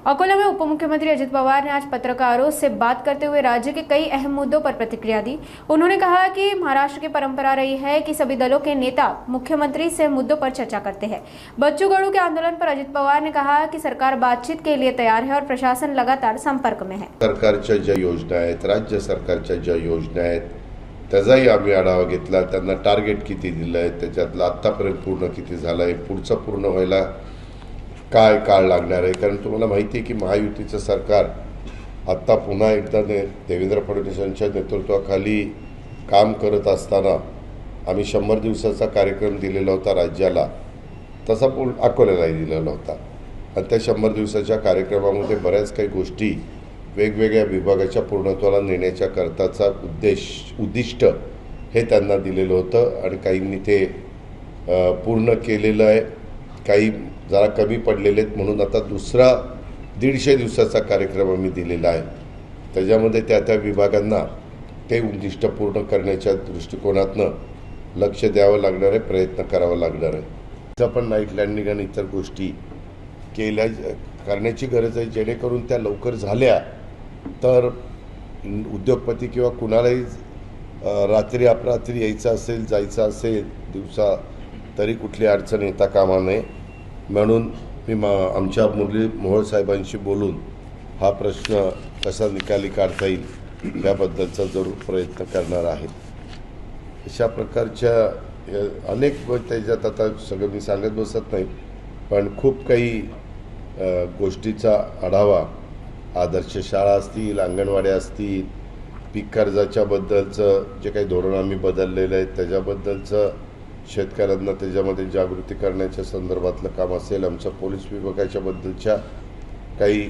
अकोला में उप मुख्यमंत्री अजित पवार ने आज पत्रकारों से बात करते हुए राज्य के कई अहम मुद्दों पर प्रतिक्रिया दी। उन्होंने कहा कि महाराष्ट्र की परंपरा रही है कि सभी दलों के नेता मुख्यमंत्री से मुद्दों पर चर्चा करते हैं। बच्चू गड़ू के आंदोलन पर अजित पवार ने कहा कि सरकार बातचीत के लिए तैयार है और प्रशासन लगातार संपर्क में है। सरकारच्या ज्या योजना आहेत, राज्य सरकारच्या ज्या योजना आहेत, त्याचाही आम्ही आढावा घेतला। त्यांना टार्गेट किती दिलंय, त्याच्यातलं आतापर्यंत पूर्ण किती झालंय, पुढचं पूर्ण व्हायला काय काळ लागणार आहे। कारण तुम्हाला माहिती आहे की महायुतीचं सरकार आता पुन्हा एकदा देवेंद्र फडणवीसांच्या नेतृत्वाखाली काम करत असताना आम्ही 100 दिवसाचा कार्यक्रम दिलेला होता राज्याला, तसा अकोल्यालाही दिलेला होता। आणि त्या 100 दिवसाच्या कार्यक्रमामध्ये बऱ्याच काही गोष्टी वेगवेगळ्या विभागाच्या पूर्णत्वाला नेण्याच्या करताचा उद्दिष्ट हे त्यांना दिलेलं होतं आणि काहींनी ते पूर्ण केलेलं आहे, काही जरा कमी पडलेले आहेत। म्हणून आता दुसरा 150 दिवसाचा कार्यक्रम आम्ही दिलेला आहे। त्याच्यामध्ये त्या विभागांना ते उद्दिष्ट पूर्ण करण्याच्या दृष्टिकोनातनं लक्ष द्यावं लागणार आहे, प्रयत्न करावा लागणार आहे। तिथं पण नाईट लँडिंग आणि इतर गोष्टी करण्याची गरज आहे, जेणेकरून त्या लवकर झाल्या तर उद्योगपती किंवा कुणालाही रात्री अपरात्री यायचं असेल, जायचं असेल दिवसा, तरी कुठली अडचण येता कामा नये। म्हणून मी आमच्या मुरली मोहोळ साहेबांशी बोलून हा प्रश्न कसा निकाली काढता येईल याबद्दलचा जरूर प्रयत्न करणार आहे। अशा प्रकारच्या अनेक त्याच्यात आता सगळं मी सांगत बसत नाही, पण खूप काही गोष्टीचा आढावा आदर्श शाळा असतील, अंगणवाड्या असतील, पीक कर्जाच्या बद्दलचं जे काही धोरण आम्ही बदललेलं आहे त्याच्याबद्दलचं, शेतकऱ्यांना त्याच्यामध्ये जागृती करण्याच्या संदर्भातलं काम असेल, आमच्या पोलीस विभागाच्या बद्दलच्या काही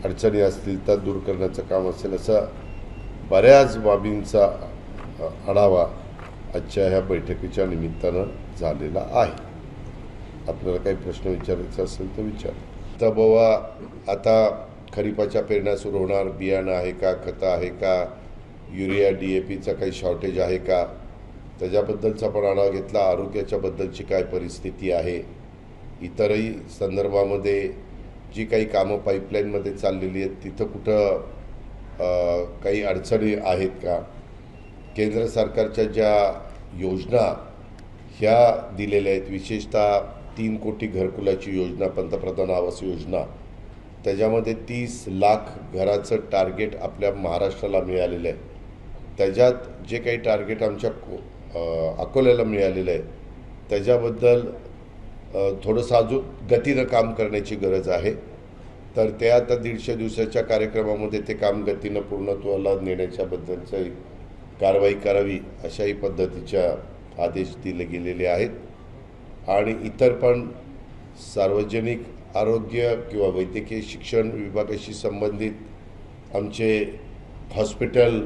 अडचणी असतील तर दूर करण्याचं काम असेल, असं बऱ्याच बाबींचा आढावा आजच्या ह्या बैठकीच्या निमित्तानं झालेला आहे। आपल्याला काही प्रश्न विचारायचा असेल तर विचार। तर बाबा आता खरीपाच्या पेरण्या सुरू होणार, बियाणं आहे का, खतं आहे का, युरिया DAPचं काही शॉर्टेज आहे का, त्याच्याबद्दलचा पण आढावा घेतला। आरोग्याच्या बद्दलची काय परिस्थिती आहे, इतरही संदर्भामध्ये जी काही कामं पाईपलाईनमध्ये चाललेली आहेत तिथं कुठं काही अडचणी आहेत का, केंद्र सरकारच्या ज्या योजना ह्या दिलेल्या आहेत, विशेषतः 3 कोटी घरकुलाची योजना, पंतप्रधान आवास योजना, त्याच्यामध्ये 30 लाख घराचं टार्गेट आपल्या महाराष्ट्राला मिळालेलं आहे। त्याच्यात जे काही टार्गेट आमच्या अकोल्याला मिळालेलं आहे त्याच्याबद्दल थोडंसं अजून गतीनं काम करण्याची गरज आहे। तर ते आता 150 दिवसाच्या कार्यक्रमामध्ये ते काम गतीनं पूर्णत्वाला नेण्याच्याबद्दलची कारवाई करावी अशाही पद्धतीच्या आदेश दिले गेलेले आहेत। आणि इतर पण सार्वजनिक आरोग्य किंवा वैद्यकीय शिक्षण विभागाशी संबंधित आमचे हॉस्पिटल